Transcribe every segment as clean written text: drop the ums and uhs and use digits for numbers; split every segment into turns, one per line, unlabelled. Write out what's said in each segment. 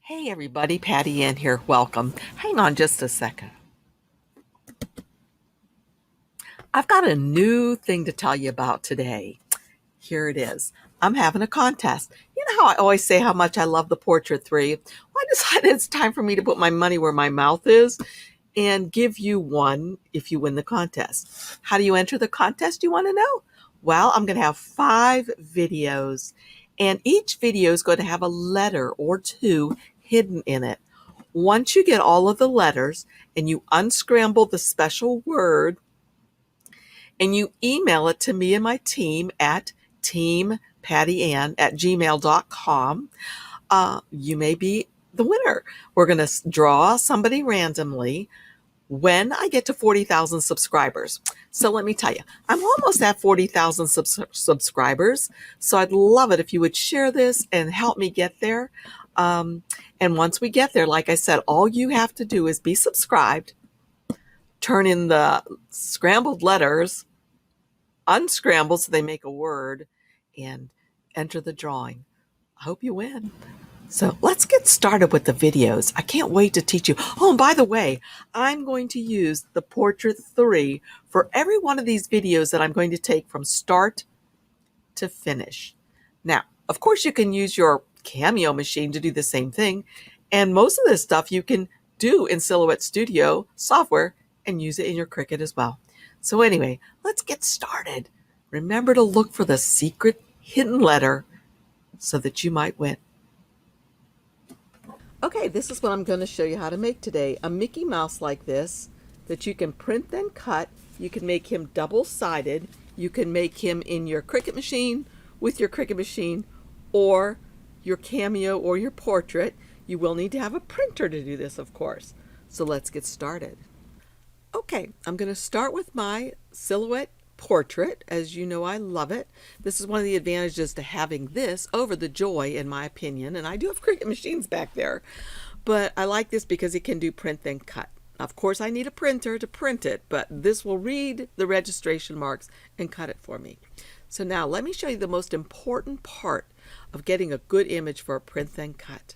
Hey everybody, Patty Ann here. Welcome. Hang on just a second. I've got a new thing to tell you about today. Here it is. I'm having a contest. You know how I always say how much I love the Portrait 3? Well, I decided it's time for me to put my money where my mouth is and give you one if you win the contest. How do you enter the contest, you want to know? Well, I'm going to have 5 videos, and each video is going to have a letter or 2 hidden in it. Once you get all of the letters and you unscramble the special word and you email it to me and my team at teampattyanne@gmail.com, you may be the winner. We're going to draw somebody randomly when I get to 40,000 subscribers. So let me tell you, I'm almost at 40,000 subscribers. So I'd love it if you would share this and help me get there. And once we get there, like I said, all you have to do is be subscribed, turn in the scrambled letters, unscramble so they make a word, and enter the drawing. I hope you win. So let's get started with the videos. I can't wait to teach you. Oh, and by the way, I'm going to use the Portrait 3 for every one of these videos that I'm going to take from start to finish. Now, of course, you can use your Cameo machine to do the same thing. And most of this stuff you can do in Silhouette Studio software and use it in your Cricut as well. So anyway, let's get started. Remember to look for the secret hidden letter so that you might win. Okay, this is what I'm going to show you how to make today. A Mickey Mouse like this that you can print then cut. You can make him double-sided. You can make him in your Cricut machine, with your Cricut machine, or your Cameo or your Portrait. You will need to have a printer to do this, of course. So let's get started. Okay, I'm going to start with my Silhouette Portrait. As you know, I love it. This is one of the advantages to having this over the Joy, in my opinion. And I do have Cricut machines back there, but I like this because it can do print then cut. Of course, I need a printer to print it, but this will read the registration marks and cut it for me. So now let me show you the most important part of getting a good image for a print then cut.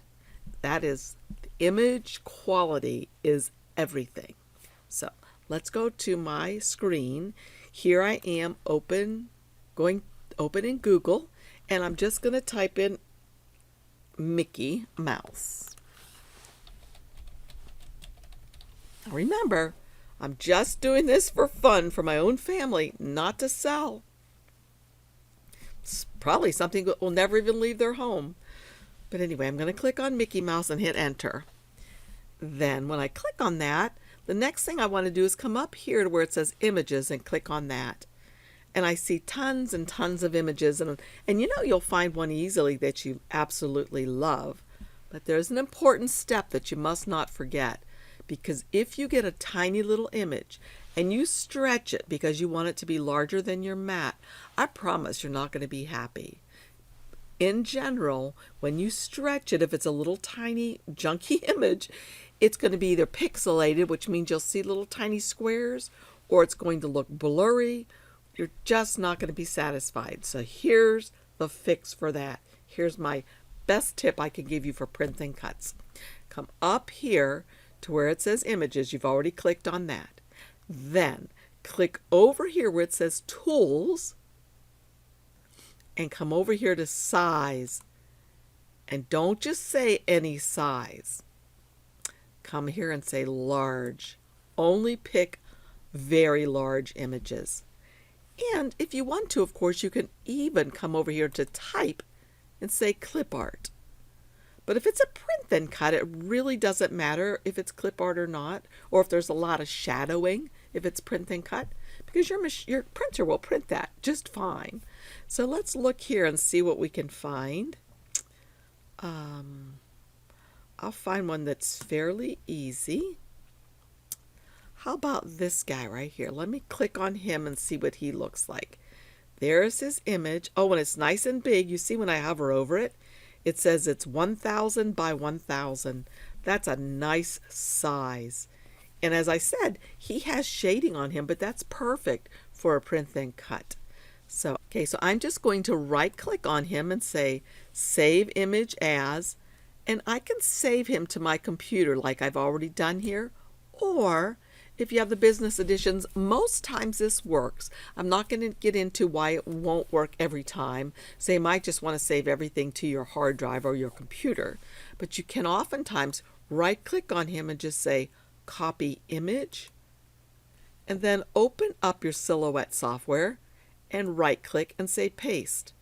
That is, image quality is everything. So let's go to my screen. Here I am open in Google, and I'm just going to type in Mickey Mouse. Now remember, I'm just doing this for fun for my own family, not to sell. It's probably something that will never even leave their home. But anyway, I'm going to click on Mickey Mouse and hit enter. Then when I click on that, the next thing I want to do is come up here to where it says images and click on that. And I see tons and tons of images. And you know, you'll find one easily that you absolutely love. But there's an important step that you must not forget. Because if you get a tiny little image and you stretch it because you want it to be larger than your mat, I promise you're not going to be happy. In general, when you stretch it, if it's a little tiny junky image, it's going to be either pixelated, which means you'll see little tiny squares, or it's going to look blurry. You're just not going to be satisfied. So here's the fix for that. Here's my best tip I can give you for print then cuts. Come up here to where it says images. You've already clicked on that. Then click over here where it says tools and come over here to size. And don't just say any size. Come here and say large. Only pick very large images. And if you want to, of course, you can even come over here to type and say clip art. But if it's a print then cut, it really doesn't matter if it's clip art or not, or if there's a lot of shadowing if it's print then cut, because your printer will print that just fine. So let's look here and see what we can find. I'll find one that's fairly easy. How about this guy right here? Let me click on him and see what he looks like. There's his image. Oh, and it's nice and big. You see when I hover over it, it says it's 1,000 by 1,000. That's a nice size. And as I said, he has shading on him, but that's perfect for a print then cut. So I'm just going to right click on him and say Save Image As, And I can save him to my computer like I've already done here, or if you have the business editions, most times this works. I'm not going to get into why it won't work every time. So you might just want to save everything to your hard drive or your computer. But you can oftentimes right click on him and just say copy image, and then open up your Silhouette software and right click and say paste.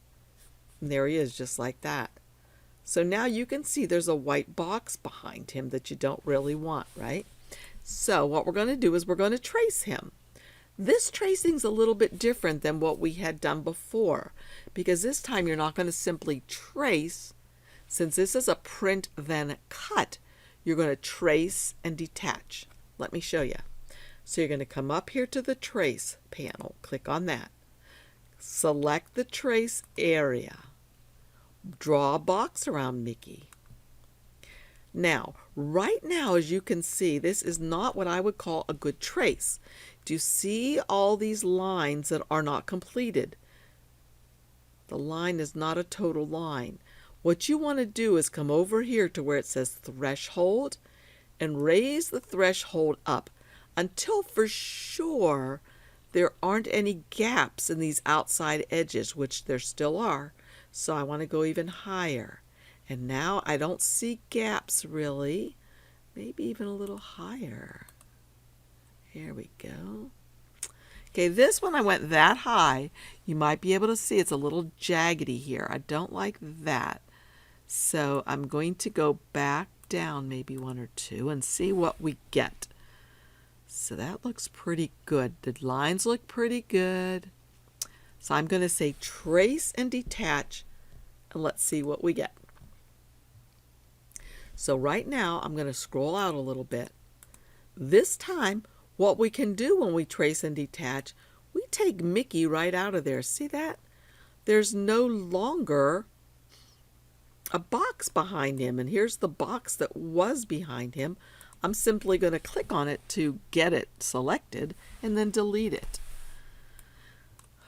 And there he is, just like that. So now you can see there's a white box behind him that you don't really want, right? So what we're going to do is we're going to trace him. This tracing's a little bit different than what we had done before, because this time you're not going to simply trace. Since this is a print then cut, you're going to trace and detach. Let me show you. So you're going to come up here to the trace panel, click on that. Select the trace area. Draw a box around Mickey. Now, right now, as you can see, this is not what I would call a good trace. Do you see all these lines that are not completed? The line is not a total line. What you want to do is come over here to where it says threshold and raise the threshold up until for sure there aren't any gaps in these outside edges, which there still are. So I want to go even higher. And now I don't see gaps really. Maybe even a little higher. Here we go. Okay, this one I went that high. You might be able to see it's a little jaggedy here. I don't like that. So I'm going to go back down maybe one or two and see what we get. So that looks pretty good. The lines look pretty good. So I'm going to say trace and detach, and let's see what we get. So right now, I'm going to scroll out a little bit. This time, what we can do when we trace and detach, we take Mickey right out of there. See that? There's no longer a box behind him. And here's the box that was behind him. I'm simply going to click on it to get it selected and then delete it.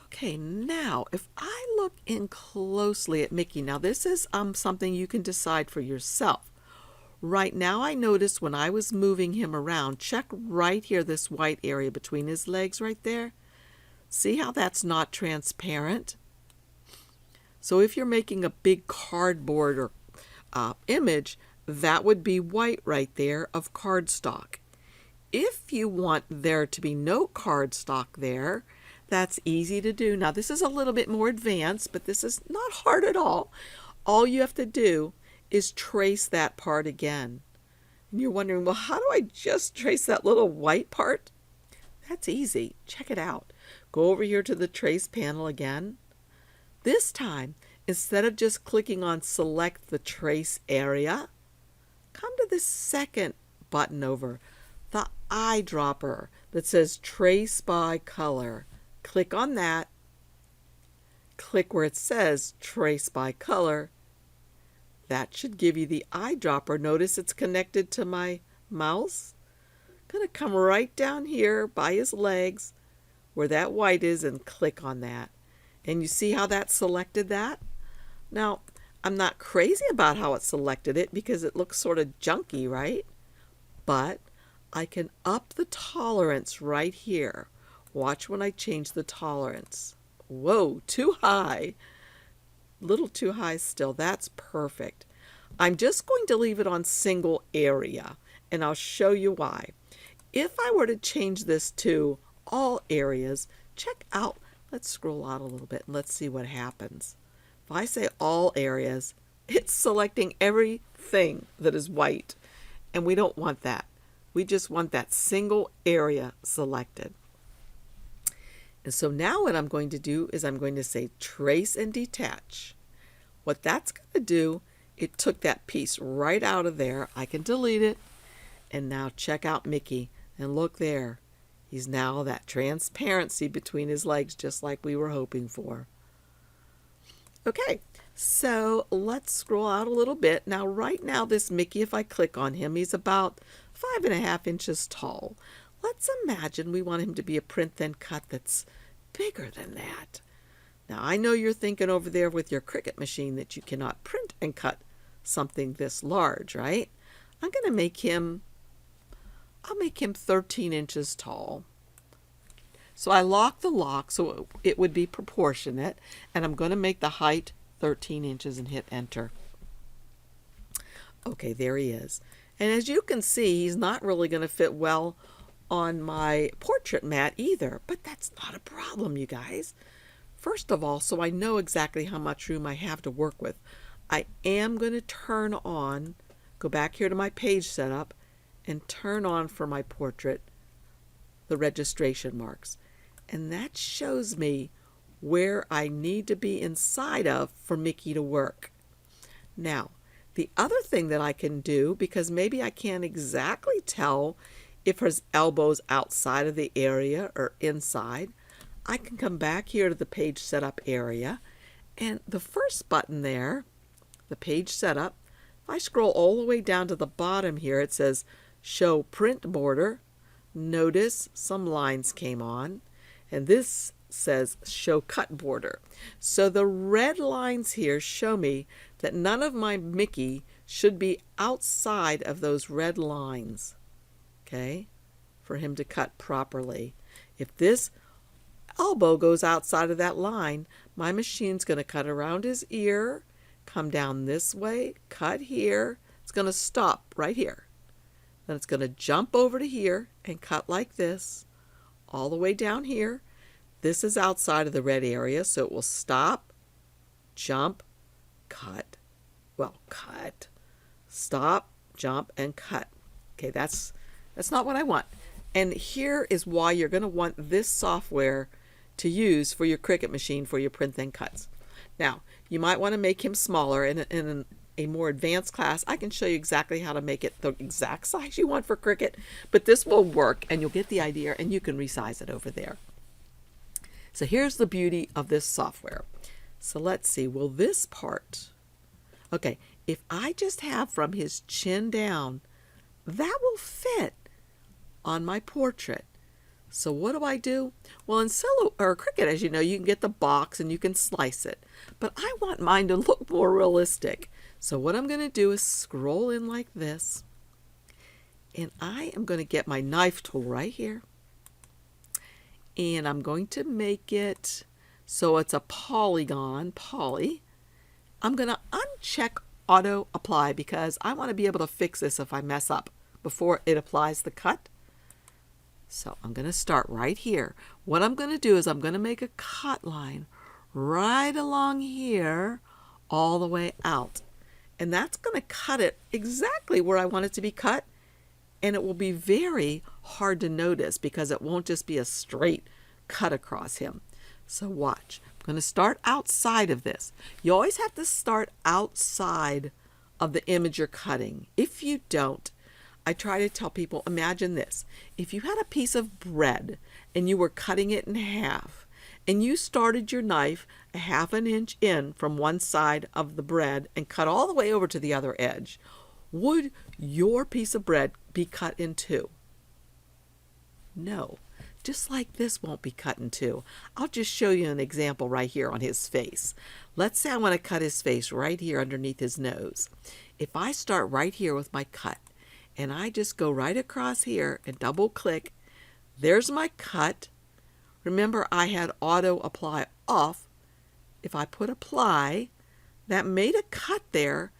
Okay, now if I look in closely at Mickey, now this is something you can decide for yourself. Right now I noticed when I was moving him around, check right here, this white area between his legs right there. See how that's not transparent? So if you're making a big cardboard or image, that would be white right there of cardstock. If you want there to be no cardstock there, that's easy to do. Now this is a little bit more advanced, but this is not hard at all. All you have to do is trace that part again. And you're wondering, well, how do I just trace that little white part? That's easy. Check it out. Go over here to the trace panel again. This time, instead of just clicking on select the trace area, come to this second button over, the eyedropper that says trace by color. Click on that. Click where it says trace by color. That should give you the eyedropper. Notice it's connected to my mouse. I'm going to come right down here by his legs where that white is and click on that. And you see how that selected that? Now, I'm not crazy about how it selected it because it looks sort of junky, right? But I can up the tolerance right here. Watch when I change the tolerance. Whoa, too high. Little too high still. That's perfect. I'm just going to leave it on single area, and I'll show you why. If I were to change this to all areas, check out, let's scroll out a little bit and let's see what happens. If I say all areas, it's selecting everything that is white, and we don't want that. We just want that single area selected. And so now what I'm going to do is I'm going to say trace and detach. What that's going to do, it took that piece right out of there. I can delete it. And now check out Mickey. And look there. He's now that transparency between his legs, just like we were hoping for. Okay, so let's scroll out a little bit. Now, right now, this Mickey, if I click on him, he's about 5.5 inches tall. Let's imagine we want him to be a print then cut that's bigger than that. Now, I know you're thinking over there with your Cricut machine that you cannot print and cut something this large, right? I'm going to make him, I'll make him 13 inches tall. So I lock the lock so it would be proportionate, and I'm going to make the height 13 inches and hit enter. Okay, there he is. And as you can see, he's not really going to fit well on my portrait mat either, but that's not a problem, you guys. First of all, so I know exactly how much room I have to work with, I am going to turn on, go back here to my page setup, and turn on for my portrait the registration marks. And that shows me where I need to be inside of for Mickey to work. Now, the other thing that I can do, because maybe I can't exactly tell if his elbow's outside of the area or inside, I can come back here to the page setup area, and the first button there, the page setup, if I scroll all the way down to the bottom here, it says show print border. Notice some lines came on, and this says show cut border. So the red lines here show me that none of my Mickey should be outside of those red lines, okay, for him to cut properly. If this elbow goes outside of that line, my machine's going to cut around his ear, come down this way, cut here. It's going to stop right here. Then it's going to jump over to here and cut like this all the way down here. This is outside of the red area, so it will stop, jump, cut. Well, cut, stop, jump, and cut. Okay, that's not what I want. And here is why you're going to want this software to use for your Cricut machine for your print and cuts. Now, you might want to make him smaller. In a more advanced class, I can show you exactly how to make it the exact size you want for Cricut, but this will work, and you'll get the idea, and you can resize it over there. So here's the beauty of this software. So let's see, will this part, okay, if I just have from his chin down, that will fit on my portrait. So what do? Well, in Cricut, as you know, you can get the box and you can slice it. But I want mine to look more realistic. So what I'm going to do is scroll in like this. And I am going to get my knife tool right here. And I'm going to make it so it's a polygon, poly. I'm going to uncheck auto apply because I want to be able to fix this if I mess up before it applies the cut. So I'm going to start right here. What I'm going to do is I'm going to make a cut line right along here all the way out. And that's going to cut it exactly where I want it to be cut. And it will be very hard to notice because it won't just be a straight cut across him. So watch. I'm going to start outside of this. You always have to start outside of the image you're cutting. If you don't, I try to tell people, imagine this. If you had a piece of bread and you were cutting it in half and you started your knife a half an inch in from one side of the bread and cut all the way over to the other edge, would your piece of bread be cut in two? No. Just like this won't be cut in two. I'll just show you an example right here on his face. Let's say I want to cut his face right here underneath his nose. If I start right here with my cut, and I just go right across here and double click, there's my cut. Remember, I had auto apply off. If I put apply, that made a cut there,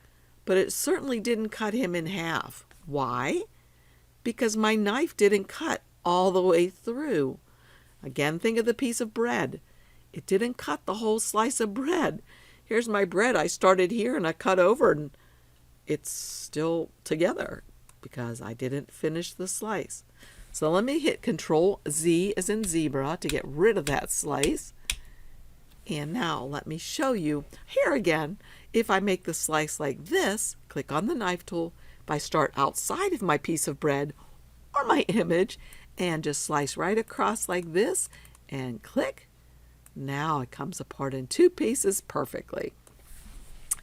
but it certainly didn't cut him in half. Why? Because my knife didn't cut all the way through. Again, think of the piece of bread. It didn't cut the whole slice of bread. Here's my bread. I started here and I cut over and it's still together because I didn't finish the slice. So let me hit Control Z as in zebra to get rid of that slice. And now let me show you here again. If I make the slice like this, click on the knife tool. If I start outside of my piece of bread or my image and just slice right across like this and click, now it comes apart in two pieces perfectly.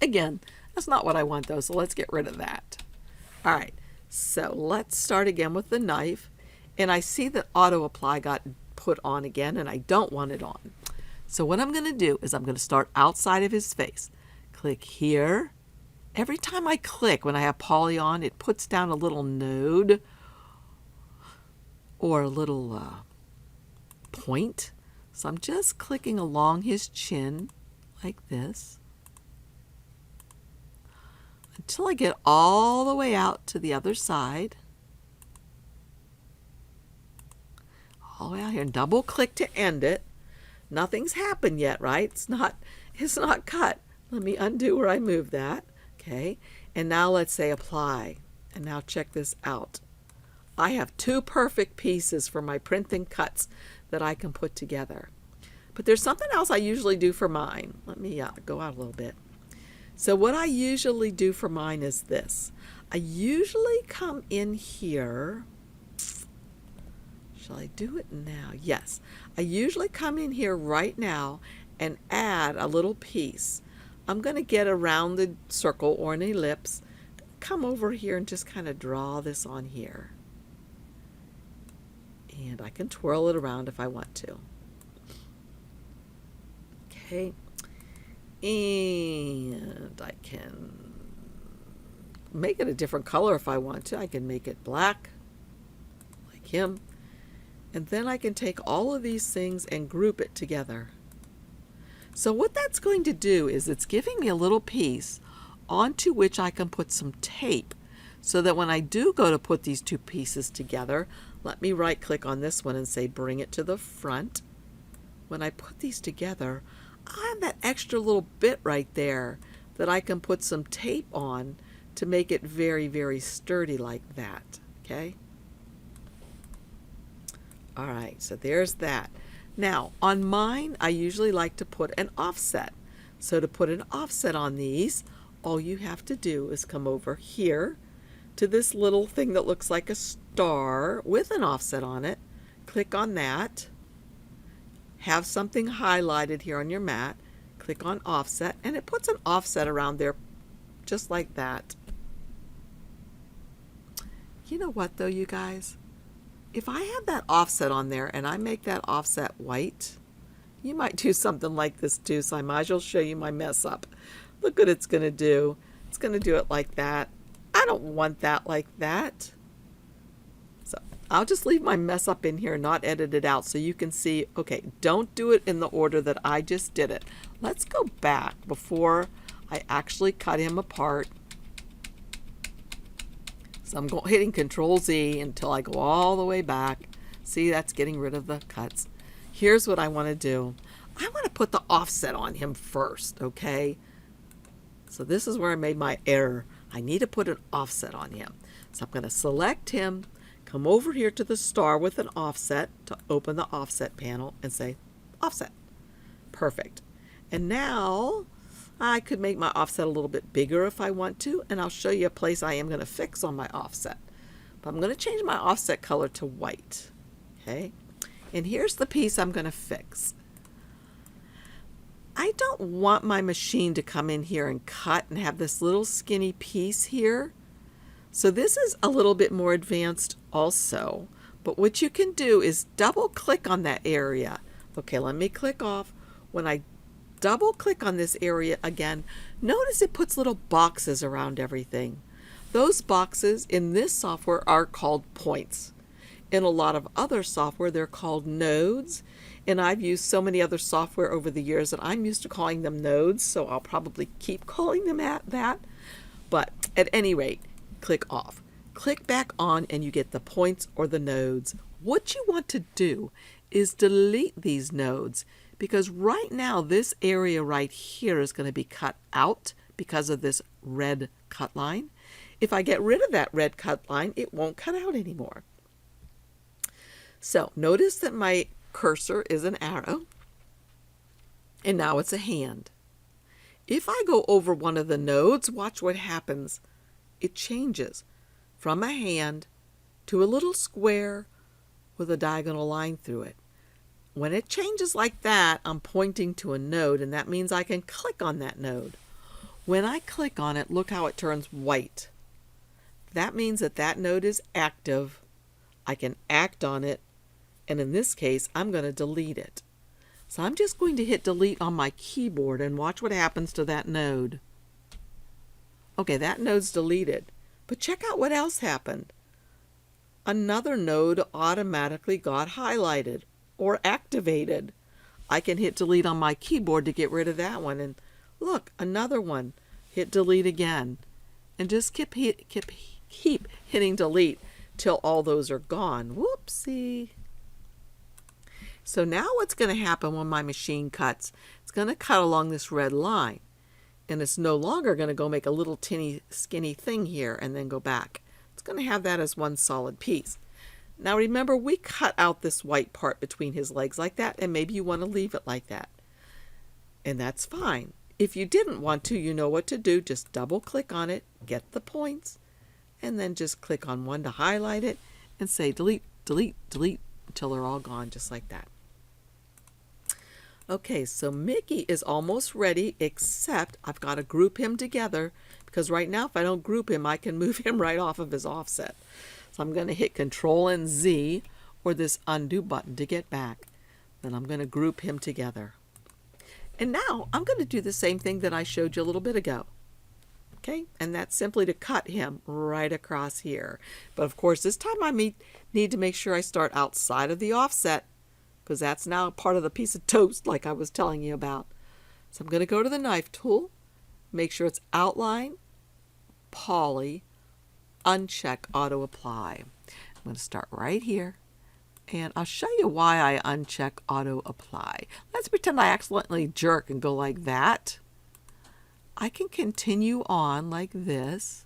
Again, that's not what I want though, so let's get rid of that. All right, so let's start again with the knife. And I see that auto apply got put on again and I don't want it on. So what I'm going to do is I'm going to start outside of his face. Click here every time I click, when I have poly on, it puts down a little node or a little point. So I'm just clicking along his chin like this until I get all the way out to the other side. All the way out here, and double click to end it. Nothing's happened yet, right? It's not cut. Let me undo where I moved that. Okay, and now let's say apply. And now check this out. I have two perfect pieces for my print and cuts that I can put together. But there's something else I usually do for mine. Let me go out a little bit. So what I usually do for mine is this. I usually come in here. Shall I do it now? Yes. I usually come in here right now and add a little piece. I'm going to get a rounded circle or an ellipse. Come over here and just kind of draw this on here. And I can twirl it around if I want to. Okay. And I can make it a different color if I want to. I can make it black, like him. And then I can take all of these things and group it together. So what that's going to do is it's giving me a little piece onto which I can put some tape, so that when I do go to put these two pieces together, let me right click on this one and say bring it to the front. When I put these together, I have that extra little bit right there that I can put some tape on to make it very, very sturdy like that. Okay? All right, so there's that. Now, on mine, I usually like to put an offset. So to put an offset on these, all you have to do is come over here to this little thing that looks like a star with an offset on it. Click on that. Have something highlighted here on your mat. Click on offset, and it puts an offset around there just like that. You know what though, you guys? If I have that offset on there and I make that offset white, you might do something like this too, so I might as well show you my mess up. Look what it's going to do. It's going to do it like that. I don't want that like that. So I'll just leave my mess up in here and not edit it out so you can see, okay, don't do it in the order that I just did it. Let's go back before I actually cut him apart. So I'm hitting Control Z until I go all the way back. See, that's getting rid of the cuts. Here's what I want to do. I want to put the offset on him first, okay? So this is where I made my error. I need to put an offset on him. So I'm going to select him, come over here to the star with an offset to open the offset panel and say offset. Perfect. And now I could make my offset a little bit bigger if I want to, and I'll show you a place I am going to fix on my offset. But I'm going to change my offset color to white. Okay? And here's the piece I'm going to fix. I don't want my machine to come in here and cut and have this little skinny piece here. So this is a little bit more advanced also. But what you can do is double click on that area. Okay, let me click off. When I double click on this area again, notice it puts little boxes around everything. Those boxes in this software are called points. In a lot of other software, they're called nodes. And I've used so many other software over the years that I'm used to calling them nodes, so I'll probably keep calling them that. But at any rate, click off. Click back on and you get the points or the nodes. What you want to do is delete these nodes, because right now this area right here is going to be cut out because of this red cut line. If I get rid of that red cut line, it won't cut out anymore. So notice that my cursor is an arrow, and now it's a hand. If I go over one of the nodes, watch what happens. It changes from a hand to a little square with a diagonal line through it. When it changes like that, I'm pointing to a node, and that means I can click on that node. When I click on it, look how it turns white. That means that that node is active. I can act on it, and in this case, I'm going to delete it. So I'm just going to hit delete on my keyboard and watch what happens to that node. Okay, that node's deleted. But check out what else happened. Another node automatically got highlighted or activated. I can hit delete on my keyboard to get rid of that one. And look, another one. Hit delete again. And just keep hitting delete till all those are gone. Whoopsie. So now what's going to happen when my machine cuts? It's going to cut along this red line. And it's no longer going to go make a little tinny skinny thing here and then go back. It's going to have that as one solid piece. Now remember, we cut out this white part between his legs like that, and maybe you want to leave it like that. And that's fine. If you didn't want to, you know what to do. Just double click on it, get the points, and then just click on one to highlight it and say delete, delete, delete until they're all gone, just like that. Okay, so Mickey is almost ready, except I've got to group him together, because right now if I don't group him, I can move him right off of his offset. So I'm going to hit Control and Z, or this undo button, to get back. Then I'm going to group him together. And now I'm going to do the same thing that I showed you a little bit ago. Okay, and that's simply to cut him right across here. But of course, this time I need to make sure I start outside of the offset, because that's now part of the piece of toast like I was telling you about. So I'm going to go to the knife tool, make sure it's outline, poly, uncheck auto apply. I'm going to start right here, and I'll show you why I uncheck auto apply. Let's pretend I accidentally jerk and go like that. I can continue on like this,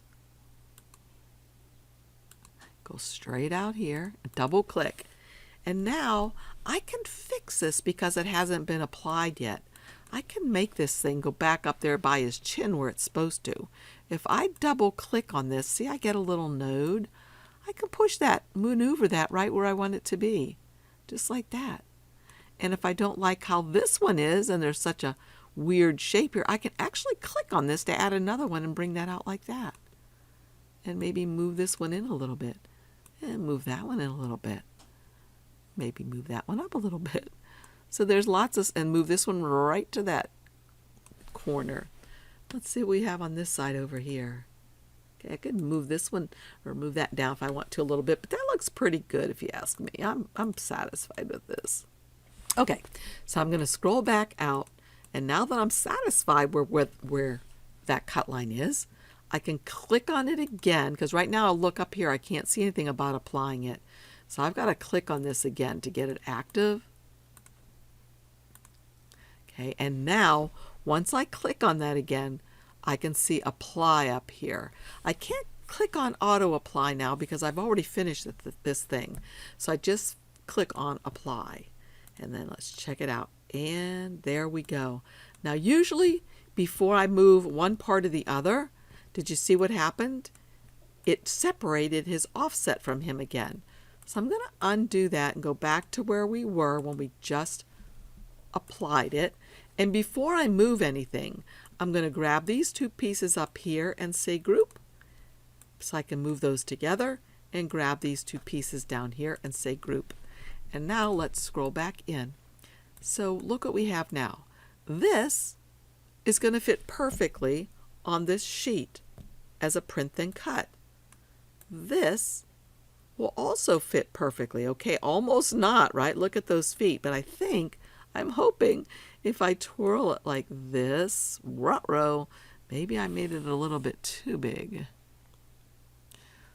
go straight out here, double click, and now I can fix this because it hasn't been applied yet. I can make this thing go back up there by his chin where it's supposed to. If I double click on this, see, I get a little node. I can push that, maneuver that right where I want it to be, just like that. And if I don't like how this one is, and there's such a weird shape here, I can actually click on this to add another one and bring that out like that. And maybe move this one in a little bit, and move that one in a little bit. Maybe move that one up a little bit. So there's lots of, and move this one right to that corner. Let's see what we have on this side over here. Okay, I could move this one or move that down if I want to a little bit, but that looks pretty good if you ask me. I'm satisfied with this. Okay, so I'm going to scroll back out, and now that I'm satisfied where that cut line is, I can click on it again, because right now I'll look up here, I can't see anything about applying it. So I've got to click on this again to get it active. Okay, and now once I click on that again, I can see apply up here. I can't click on auto apply now because I've already finished this thing. So I just click on apply, and then let's check it out. And there we go. Now usually before I move one part or the other, did you see what happened? It separated his offset from him again. So I'm going to undo that and go back to where we were when we just applied it. And before I move anything, I'm going to grab these two pieces up here and say group. So I can move those together and grab these two pieces down here and say group. And now let's scroll back in. So look what we have now. This is going to fit perfectly on this sheet as a print then cut. This will also fit perfectly. Okay, almost not, right? Look at those feet. But I'm hoping if I twirl it like this, ruh-roh, maybe I made it a little bit too big.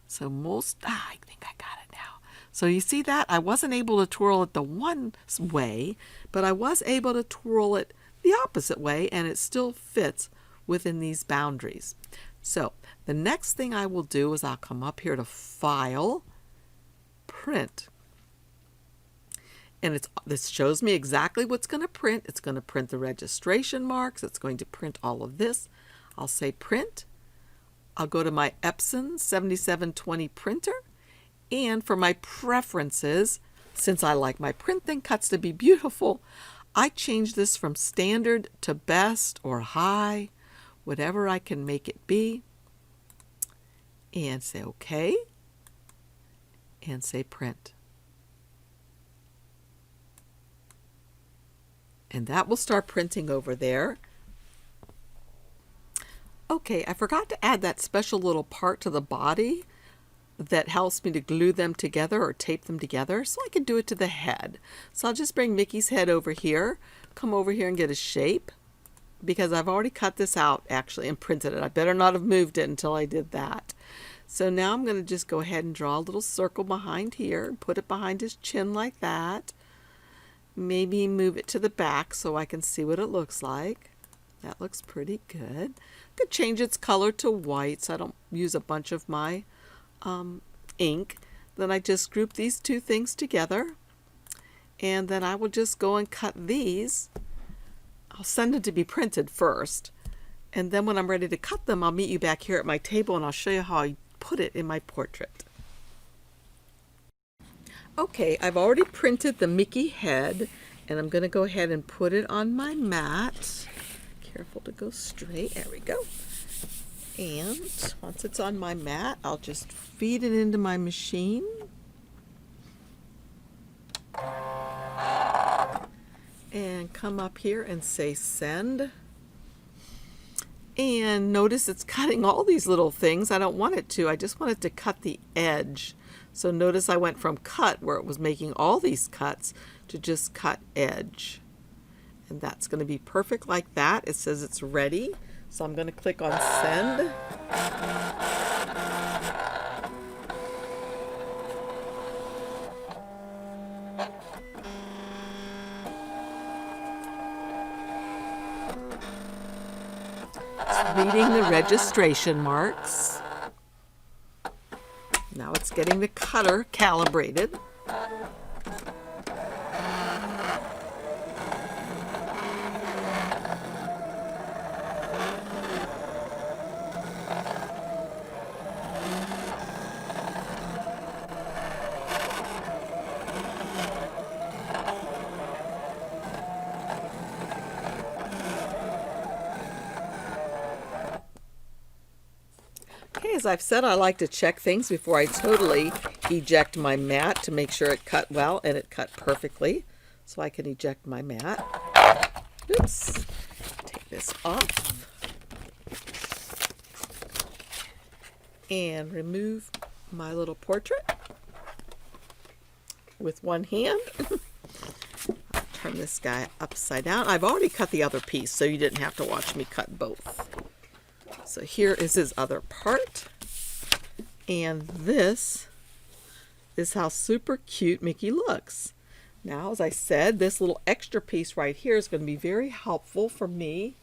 So I think I got it now. So you see that? I wasn't able to twirl it the one way, but I was able to twirl it the opposite way, and it still fits within these boundaries. So the next thing I will do is I'll come up here to File, Print. And this shows me exactly what's going to print. It's going to print the registration marks. It's going to print all of this. I'll say print. I'll go to my Epson 7720 printer. And for my preferences, since I like my print then cuts to be beautiful, I change this from standard to best or high, whatever I can make it be. And say OK. And say print. And that will start printing over there. Okay, I forgot to add that special little part to the body that helps me to glue them together or tape them together, so I can do it to the head. So I'll just bring Mickey's head over here, come over here and get a shape, because I've already cut this out actually and printed it. I better not have moved it until I did that. So now I'm going to just go ahead and draw a little circle behind here and put it behind his chin like that. Maybe move it to the back so I can see what it looks like. That looks pretty good. I could change its color to white so I don't use a bunch of my ink. Then I just group these two things together, and then I will just go and cut these. I'll send them to be printed first, and then when I'm ready to cut them, I'll meet you back here at my table and I'll show you how I put it in my portrait. Okay, I've already printed the Mickey head, and I'm going to go ahead and put it on my mat. Careful to go straight. There we go. And once it's on my mat, I'll just feed it into my machine. And come up here and say send. And notice it's cutting all these little things. I don't want it to. I just want it to cut the edge. So notice I went from cut, where it was making all these cuts, to just cut edge. And that's going to be perfect like that. It says it's ready. So I'm going to click on send. It's reading the registration marks. Now it's getting the cutter calibrated. As I've said, I like to check things before I totally eject my mat to make sure it cut well, and it cut perfectly. So I can eject my mat. Oops. Take this off. And remove my little portrait with one hand. I'll turn this guy upside down. I've already cut the other piece, so you didn't have to watch me cut both. So here is his other part, and this is how super cute Mickey looks. Now, as I said, this little extra piece right here is going to be very helpful for me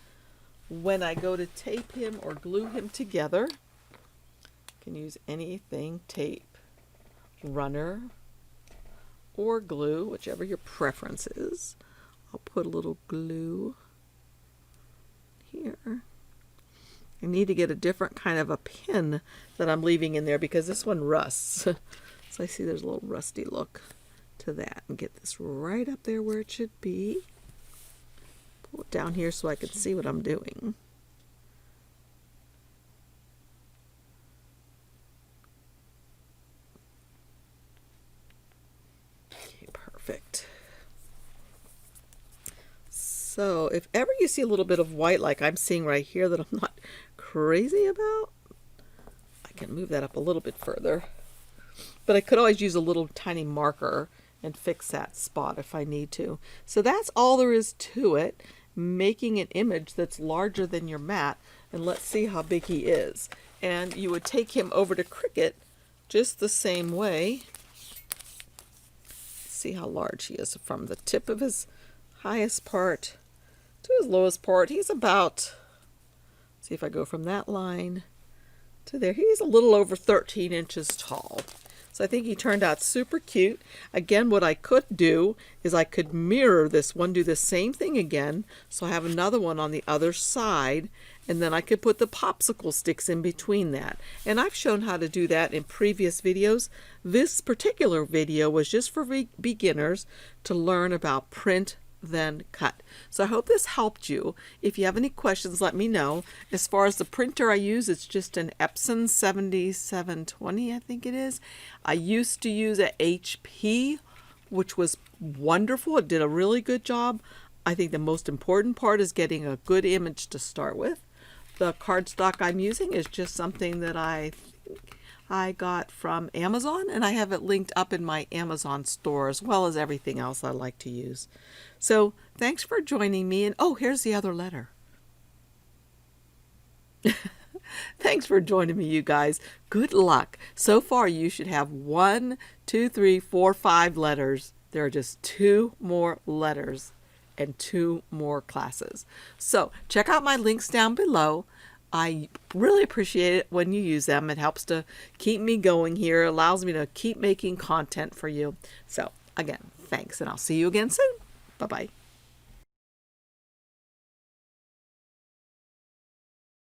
when I go to tape him or glue him together. You can use anything, tape, runner, or glue, whichever your preference is. I'll put a little glue here. I need to get a different kind of a pin that I'm leaving in there because this one rusts. So I see there's a little rusty look to that. And get this right up there where it should be. Pull it down here so I can see what I'm doing. Okay, perfect. So if ever you see a little bit of white like I'm seeing right here that I'm not crazy about, I can move that up a little bit further. But I could always use a little tiny marker and fix that spot if I need to. So that's all there is to it, making an image that's larger than your mat. And let's see how big he is. And you would take him over to Cricut just the same way. See how large he is from the tip of his highest part to his lowest part. He's about, see if I go from that line to there, he's a little over 13 inches tall. So I think he turned out super cute. Again, what I could do is I could mirror this one, do the same thing again. So I have another one on the other side, and then I could put the popsicle sticks in between that. And I've shown how to do that in previous videos. This particular video was just for beginners to learn about print, then cut. So I hope this helped you. If you have any questions, let me know. As far as the printer I use, it's just an Epson 7720, I think it is. I used to use a HP, which was wonderful. It did a really good job. I think the most important part is getting a good image to start with. The cardstock I'm using is just something that I got from Amazon, and I have it linked up in my Amazon store as well as everything else I like to use. So thanks for joining me. And oh, here's the other letter. Thanks for joining me, you guys. Good luck. So far, you should have 1, 2, 3, 4, 5 letters. There are just 2 more letters and 2 more classes. So check out my links down below. I really appreciate it when you use them. It helps to keep me going here. It allows me to keep making content for you. So again, thanks, and I'll see you again soon. Bye-bye.